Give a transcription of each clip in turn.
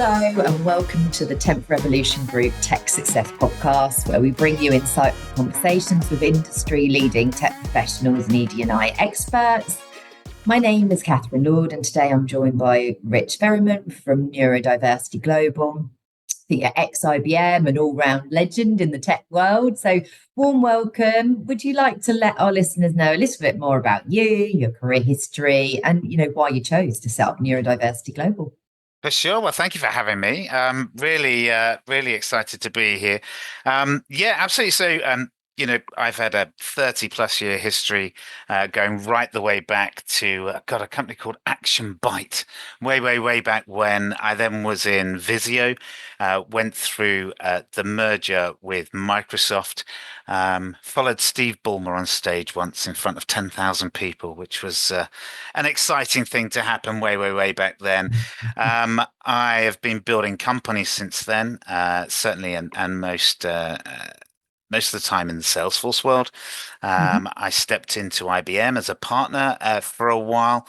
Hello and welcome to the 10th Revolution Group Tech Success Podcast, where we bring you insightful conversations with industry-leading tech professionals and ED&I experts. My name is Katherine Lord, and today I'm joined by Rich Ferriman from Neurodiversity Global, the ex-IBM and all-round legend in the tech world. So warm welcome. Would you like to let our listeners know a little bit more about you, your career history, and why you chose to set up Neurodiversity Global? For sure. Well, thank you for having me. Really excited to be here. Yeah, absolutely. So, I've had a 30 plus year history going right the way back to, a company called Actionable, way back when. I then was in Visio, went through the merger with Microsoft, followed Steve Ballmer on stage once in front of 10,000 people, which was an exciting thing to happen way back then. I have been building companies since then, certainly, and most of the time in the Salesforce world. I stepped into IBM as a partner for a while,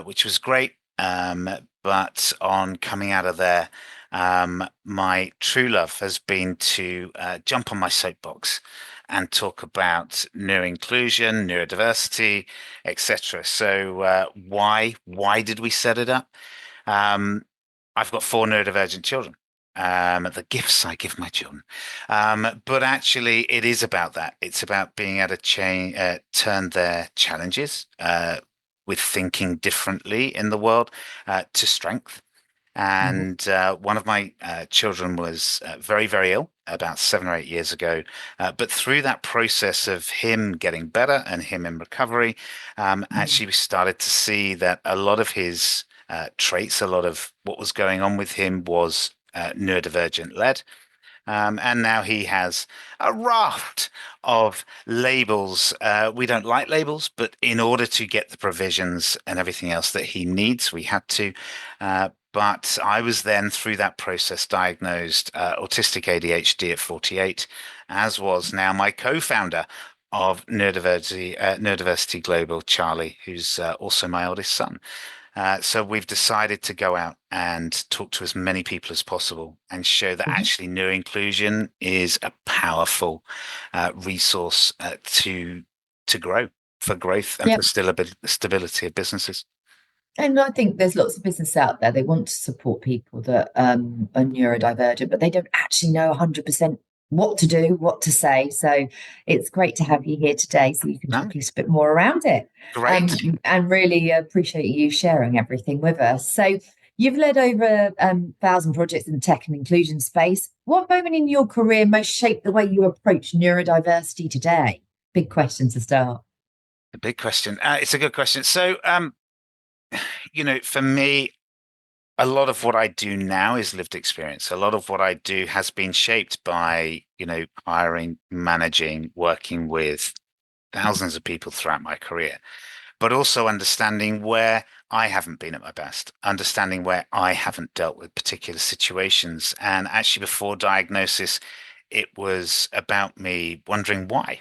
which was great. But on coming out of there, my true love has been to jump on my soapbox and talk about neuroinclusion, neurodiversity, etc. So why did we set it up? I've got 4 neurodivergent children. The gifts I give my children. But actually, it is about that. It's about being able to turn their challenges with thinking differently in the world to strength. And one of my children was very ill about 7 or 8 years ago. But through that process of him getting better and him in recovery, actually we started to see that a lot of his traits, a lot of what was going on with him was neurodivergent led. And now he has a raft of labels. We don't like labels, but in order to get the provisions and everything else that he needs, we had to. But I was then, through that process, diagnosed autistic ADHD at 48, as was now my co-founder of Neurodiversity Global, Charlie, who's also my oldest son. So we've decided to go out and talk to as many people as possible and show that actually neuroinclusion is a powerful resource to grow, for growth and for stability of businesses. And I think there's lots of business out there. They want to support people that are neurodivergent, but they don't actually know 100% what to do, what to say. So it's great to have you here today so you can talk a little bit more around it. Great. And really appreciate you sharing everything with us. So you've led over 1,000 projects in the tech and inclusion space. What moment in your career most shaped the way you approach neurodiversity today? Big question to start. A big question. It's a good question. So, for me, a lot of what I do now is lived experience. A lot of what I do has been shaped by, hiring, managing, working with thousands of people throughout my career, but also understanding where I haven't been at my best, understanding where I haven't dealt with particular situations. And actually, before diagnosis, it was about me wondering why.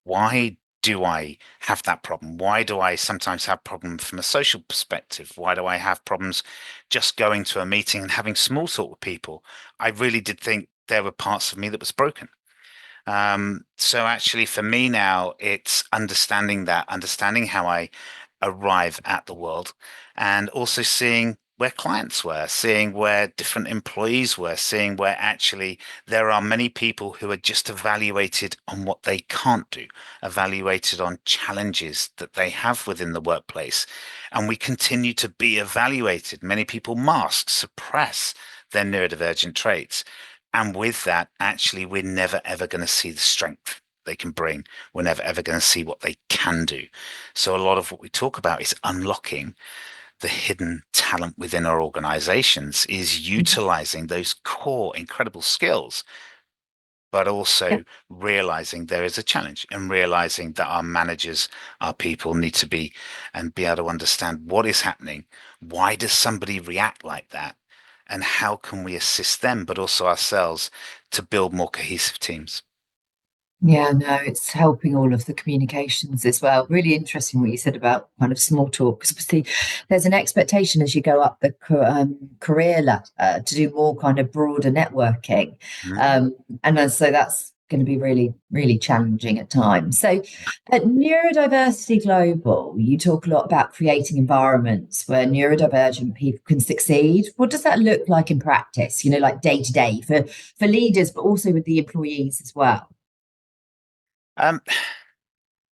Why do I have that problem? Why do I sometimes have problems from a social perspective? Why do I have problems just going to a meeting and having small talk with people? I really did think there were parts of me that was broken. So actually for me now, it's understanding how I arrive at the world, and also seeing where clients were, seeing where different employees were, seeing where actually there are many people who are just evaluated on what they can't do, evaluated on challenges that they have within the workplace. And we continue to be evaluated. Many people mask, suppress their neurodivergent traits. And with that, actually, we're never, ever going to see the strength they can bring. We're never, ever going to see what they can do. So a lot of what we talk about is unlocking the hidden talent within our organizations, is utilizing those core incredible skills, but also realizing there is a challenge and realizing that our managers, our people need to be able to understand what is happening. Why does somebody react like that? And how can we assist them, but also ourselves, to build more cohesive teams? Yeah, no, it's helping all of the communications as well. Really interesting what you said about kind of small talk, because obviously there's an expectation as you go up the career ladder to do more kind of broader networking. Mhm. Um, so that's going to be really, really challenging at times. So at Neurodiversity Global, you talk a lot about creating environments where neurodivergent people can succeed. What does that look like in practice, like day to day for leaders, but also with the employees as well? Um,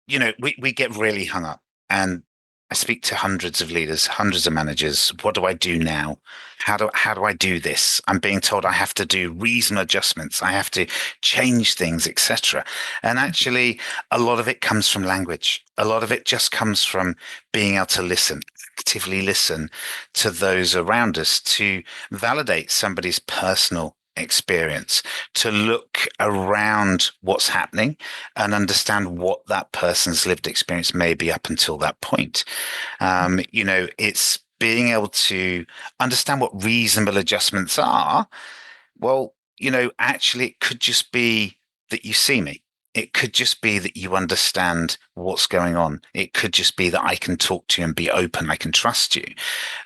we get really hung up, and I speak to hundreds of leaders, hundreds of managers. What do I do now? How do I do this? I'm being told I have to do reasonable adjustments. I have to change things, etc. And actually, a lot of it comes from language. A lot of it just comes from being able to listen, actively listen to those around us, to validate somebody's personal experience, to look around what's happening and understand what that person's lived experience may be up until that point. It's being able to understand what reasonable adjustments are. Well, actually, it could just be that you see me. It could just be that you understand what's going on. It could just be that I can talk to you and be open. I can trust you.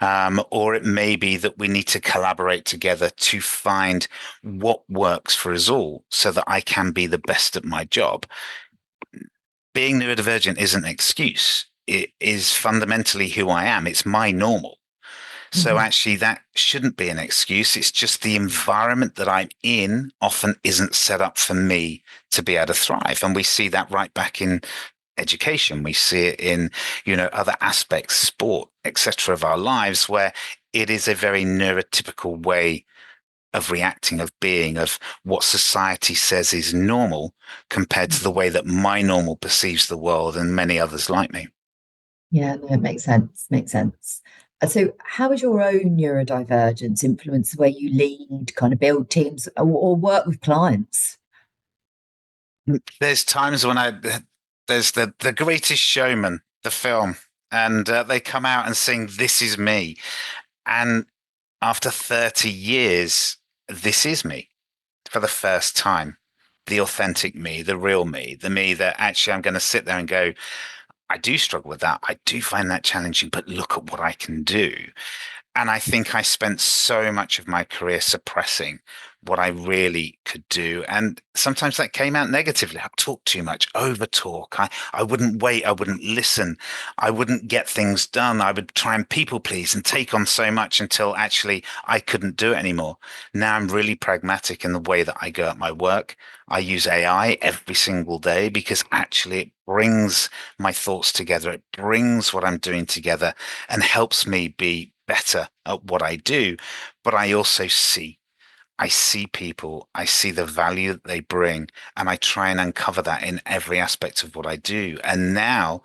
Or it may be that we need to collaborate together to find what works for us all so that I can be the best at my job. Being neurodivergent isn't an excuse. It is fundamentally who I am. It's my normal. So Mhm. actually, that shouldn't be an excuse. It's just the environment that I'm in often isn't set up for me to be able to thrive. And we see that right back in education. We see it in, other aspects, sport, etc., of our lives, where it is a very neurotypical way of reacting, of being, of what society says is normal compared to the way that my normal perceives the world and many others like me. Yeah, no, it makes sense. Makes sense. So, how has your own neurodivergence influenced the way you lead, kind of build teams, or work with clients? There's times when there's the Greatest Showman, the film, and they come out and sing "This Is Me," and after 30 years, this is me for the first time. The authentic me, the real me, the me that actually I'm going to sit there and go, I do struggle with that. I do find that challenging, but look at what I can do. And I think I spent so much of my career suppressing what I really could do. And sometimes that came out negatively. I talked too much, over talk. I wouldn't wait. I wouldn't listen. I wouldn't get things done. I would try and people please and take on so much until actually I couldn't do it anymore. Now I'm really pragmatic in the way that I go at my work. I use AI every single day because actually it brings my thoughts together. It brings what I'm doing together and helps me be better at what I do. But I see people, I see the value that they bring, and I try and uncover that in every aspect of what I do. And now,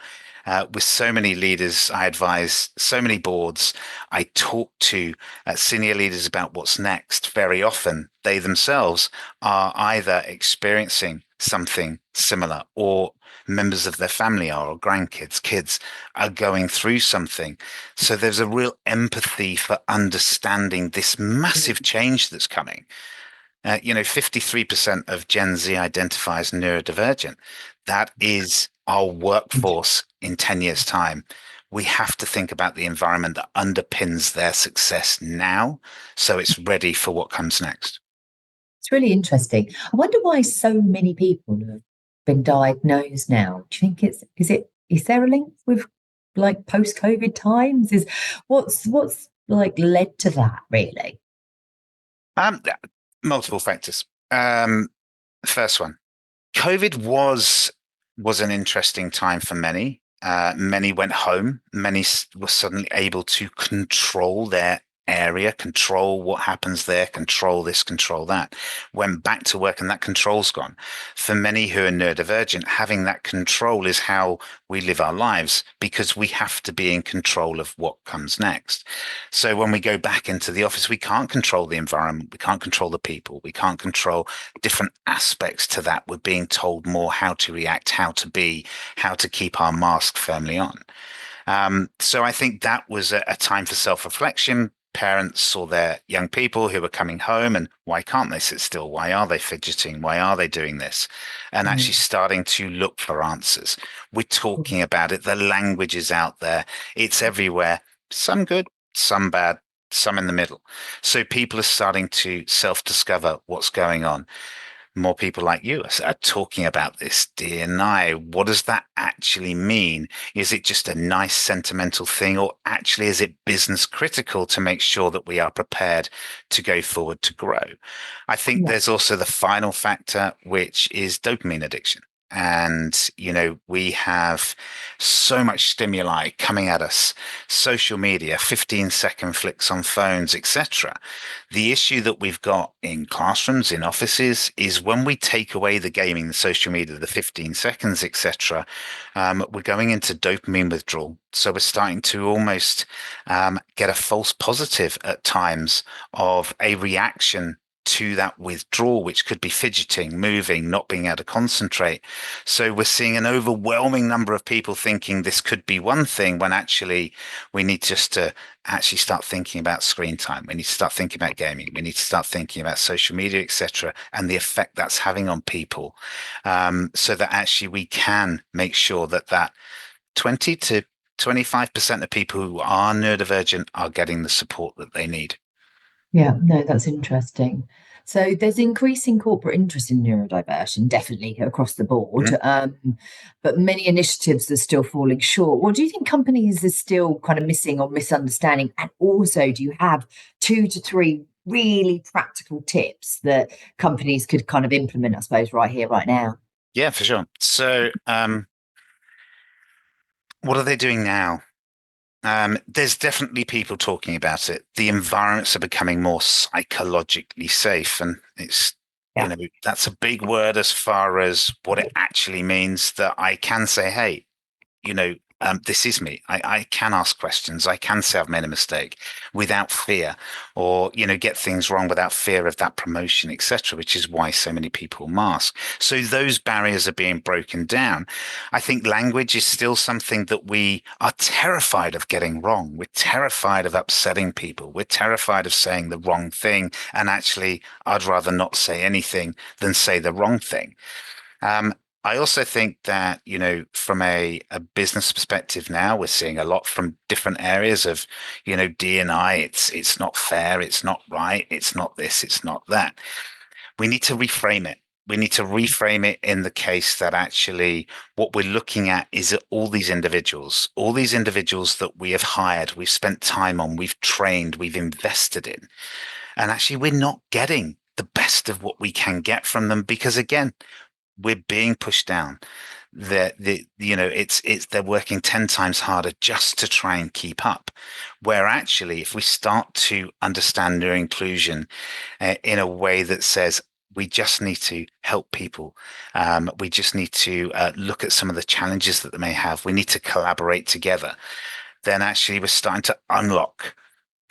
with so many leaders, I advise so many boards, I talk to senior leaders about what's next. Very often, they themselves are either experiencing something similar or members of their family are, or grandkids, kids are going through something. So there's a real empathy for understanding this massive change that's coming. 53% of Gen Z identify as neurodivergent. That is our workforce in 10 years' time. We have to think about the environment that underpins their success now, so it's ready for what comes next. It's really interesting. I wonder why so many people have been diagnosed now. Do you think is there a link with like post-COVID times? Is what's like led to that really? Um, Multiple factors. First one, COVID was an interesting time for many. Many went home. Many were suddenly able to control their area, control what happens there, control this, control that. Went back to work, and that control's gone. For many who are neurodivergent, having that control is how we live our lives because we have to be in control of what comes next. So when we go back into the office, we can't control the environment, we can't control the people, we can't control different aspects to that. We're being told more how to react, how to be, how to keep our mask firmly on. So I think that was a time for self-reflection. parents or their young people who are coming home, and why can't they sit still? Why are they fidgeting? Why are they doing this? And actually Mm. starting to look for answers. We're talking about it. The language is out there. It's everywhere. Some good, some bad, some in the middle. So people are starting to self-discover what's going on. More people like you are talking about this D&I. What does that actually mean? Is it just a nice sentimental thing, or actually is it business critical to make sure that we are prepared to go forward to grow? I think Yeah. there's also the final factor, which is dopamine addiction. And, we have so much stimuli coming at us, social media, 15-second flicks on phones, etc. The issue that we've got in classrooms, in offices, is when we take away the gaming, the social media, the 15 seconds, etc., we're going into dopamine withdrawal. So we're starting to almost get a false positive at times of a reaction to that withdrawal, which could be fidgeting, moving, not being able to concentrate. So we're seeing an overwhelming number of people thinking this could be one thing, when actually we need just to actually start thinking about screen time. We need to start thinking about gaming. We need to start thinking about social media, etc., and the effect that's having on people, so that actually we can make sure that 20 to 25% of people who are neurodivergent are getting the support that they need. Yeah, no, that's interesting. So there's increasing corporate interest in neurodiversion, definitely across the board, Mhm. but many initiatives are still falling short. What do you think companies are still kind of missing or misunderstanding? And also, do you have 2 to 3 really practical tips that companies could kind of implement, I suppose, right here, right now? Yeah, for sure. So, what are they doing now? There's definitely people talking about it. The environments are becoming more psychologically safe, and Yeah. that's a big word as far as what it actually means. That I can say, hey, this is me. I can ask questions. I can say I've made a mistake without fear, or, get things wrong without fear of that promotion, etc., which is why so many people mask. So those barriers are being broken down. I think language is still something that we are terrified of getting wrong. We're terrified of upsetting people. We're terrified of saying the wrong thing. And actually, I'd rather not say anything than say the wrong thing. Um, I also think that, from a business perspective now, we're seeing a lot from different areas of, D&I. It's not fair. It's not right. It's not this. It's not that. We need to reframe it. We need to reframe it in the case that actually what we're looking at is all these individuals that we have hired, we've spent time on, we've trained, we've invested in. And actually, we're not getting the best of what we can get from them because, again, we're being pushed down. They're working 10 times harder just to try and keep up. Where actually, if we start to understand neuroinclusion in a way that says we just need to help people, we just need to look at some of the challenges that they may have. We need to collaborate together. Then actually, we're starting to unlock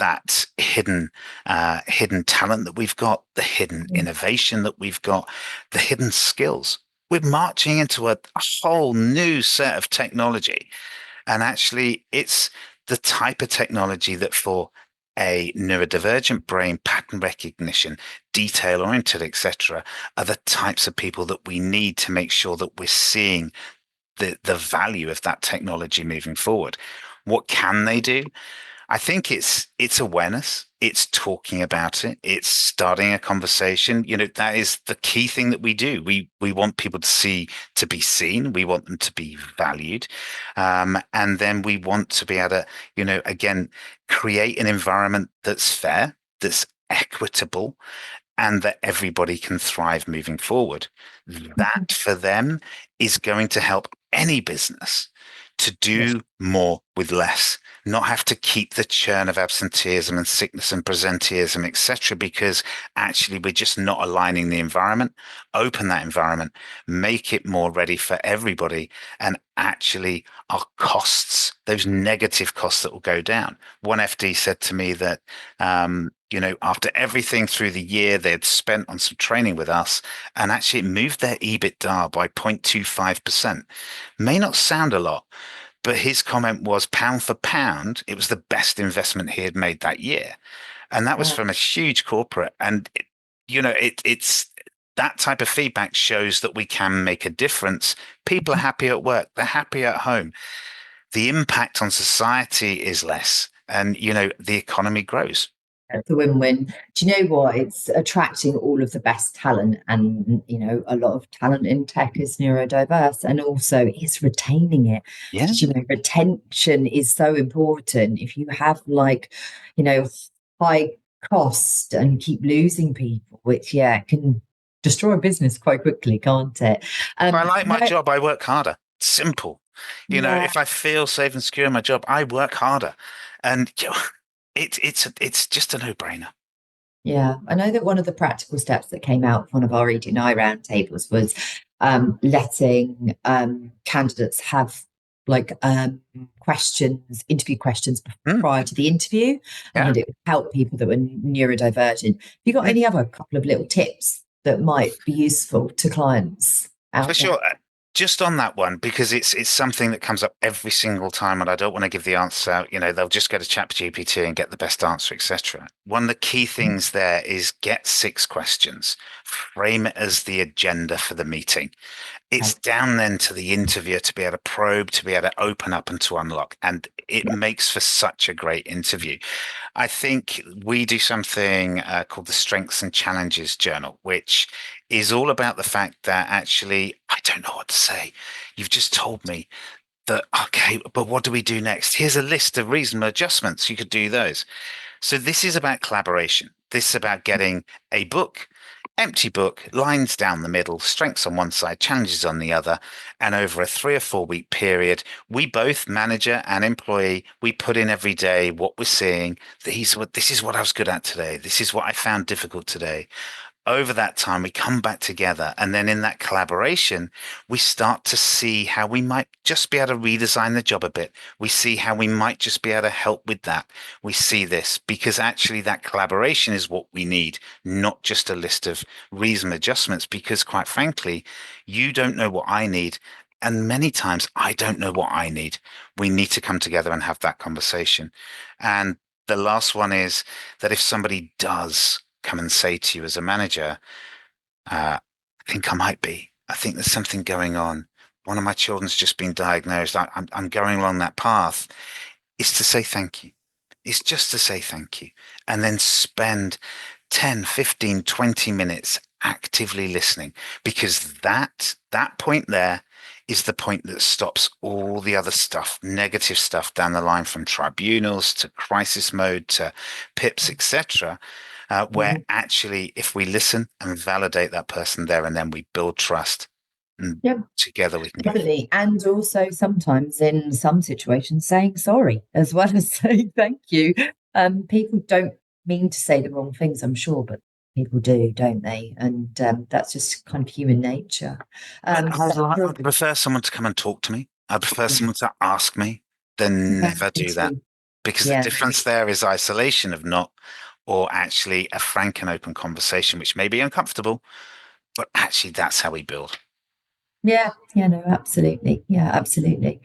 that hidden talent that we've got, the hidden innovation that we've got, the hidden skills. We're marching into a whole new set of technology. And actually, it's the type of technology that for a neurodivergent brain, pattern recognition, detail oriented, etc., are the types of people that we need to make sure that we're seeing the value of that technology moving forward. What can they do? I think it's awareness. It's talking about it. It's starting a conversation. That is the key thing that we do. We want people to be seen. We want them to be valued, and then we want to be able to, again, create an environment that's fair, that's equitable, and that everybody can thrive moving forward. That for them is going to help any business to Yes. do more with less, not have to keep the churn of absenteeism and sickness and presenteeism, etc., because actually we're just not aligning the environment. Open that environment, make it more ready for everybody, and actually our costs, those negative costs that will go down. One FD said to me that after everything through the year they'd spent on some training with us, and actually it moved their EBITDA by 0.25%. May not sound a lot, But his comment was pound for pound, it was the best investment he had made that year. And that was Wow. from a huge corporate. And, it's that type of feedback shows that we can make a difference. People are happy at work. They're happy at home. The impact on society is less. And, the economy grows. It's a win-win. Do you know what? It's attracting all of the best talent, and a lot of talent in tech is neurodiverse, and also it's retaining it. Yeah. Retention is so important. If you have you know, high cost and keep losing people, which can destroy a business quite quickly, can't it? If I like my No, job, I work harder. Simple. yeah. If I feel safe and secure in my job, I work harder. And it's just a no-brainer. Yeah, I know that one of the practical steps that came out of one of our ED&I roundtables was letting candidates have interview questions Mm, prior to the interview, and yeah. that it would help people that were neurodivergent. Have you got Yeah. any other couple of little tips that might be useful to clients For out there? sure. Just on that one, because it's something that comes up every single time, and I don't want to give the answer out. They'll just go to ChatGPT and get the best answer, etc. One of the key things there is get 6 questions, frame it as the agenda for the meeting. It's Okay. down then to the interviewer to be able to probe, to be able to open up and to unlock, and it Yeah. makes for such a great interview. I think we do something called the Strengths and Challenges Journal, which is all about the fact that actually, I don't know what to say. You've just told me that, okay, but what do we do next? Here's a list of reasonable adjustments. You could do those. So this is about collaboration. This is about getting a book, empty book, lines down the middle, strengths on one side, challenges on the other. And over a 3 or 4 week period, we both, manager and employee, we put in every day what we're seeing. This is what I was good at today. This is what I found difficult today. Over that time, we come back together. And then in that collaboration, we start to see how we might just be able to redesign the job a bit. We see how we might just be able to help with that. We see this because actually that collaboration is what we need, not just a list of reasonable adjustments. Because quite frankly, you don't know what I need. And many times I don't know what I need. We need to come together and have that conversation. And the last one is that if somebody does come and say to you as a manager, I think I might be. I think there's something going on. One of my children's just been diagnosed. I'm going along that path. Is to say thank you. It's just to say thank you. And then spend 10, 15, 20 minutes actively listening, because that point there is the point that stops all the other stuff, negative stuff down the line, from tribunals to crisis mode to PIPs, etc. Where Mhm. actually, if we listen and validate that person there and then, we build trust, and Yeah. together we can go. Definitely. And also sometimes in some situations saying sorry as well as saying thank you. People don't mean to say the wrong things, I'm sure, but people do, don't they? And that's just kind of human nature. But Real- I'd prefer someone to come and talk to me. I'd prefer yeah, someone to ask me than yeah, never me do that, too. because the Yeah, difference there is isolation of not, or actually a frank and open conversation, which may be uncomfortable, but actually that's how we build. yeah, no, absolutely. Yeah, absolutely.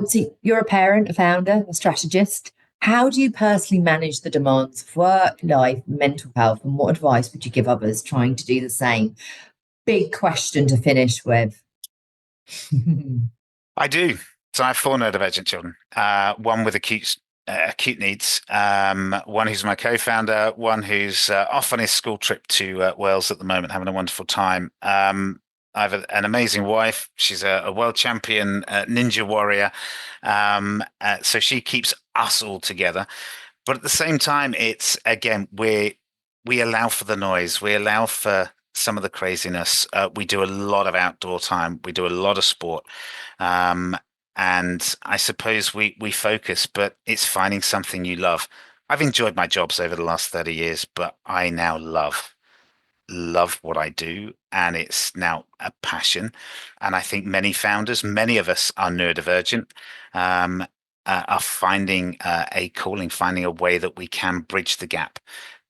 So you're a parent, a founder, a strategist. How do you personally manage the demands of work, life, mental health, and what advice would you give others trying to do the same? Big question to finish with. I do. So I have 4 neurodivergent children. One with acute needs. One who's my co-founder. One who's off on his school trip to Wales at the moment, having a wonderful time. I have an amazing wife. She's a world champion ninja warrior. So she keeps us all together. But at the same time, it's again, we allow for the noise. We allow for some of the craziness. We do a lot of outdoor time. We do a lot of sport. Um, and I suppose we focus, but it's finding something you love. I've enjoyed my jobs over the last 30 years, but I now love what I do, and it's now a passion. And I think many founders, many of us are neurodivergent, um, are finding a calling, finding a way that we can bridge the gap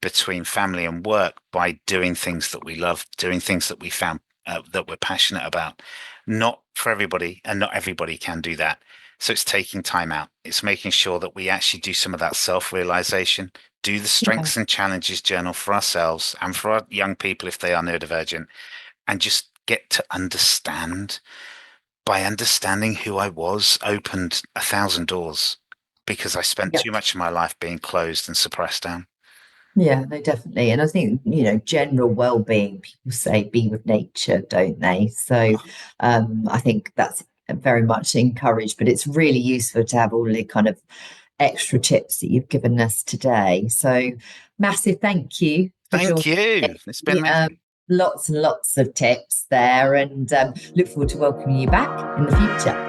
between family and work by doing things that we love, doing things that we found that we're passionate about. Not for everybody, and not everybody can do that. So it's taking time out. It's making sure that we actually do some of that self-realization, do the strengths and challenges journal for ourselves and for our young people if they are neurodivergent, and just get to understand. By understanding who I was, opened 1,000 doors because I spent Yeah. too much of my life being closed and suppressed down. Yeah, no, definitely. And I think, general well-being, people say be with nature, don't they? So I think that's very much encouraged, but it's really useful to have all the kind of extra tips that you've given us today. So massive thank you for Thank joining you. It's been me. amazing. Lots and lots of tips there, and look forward to welcoming you back in the future.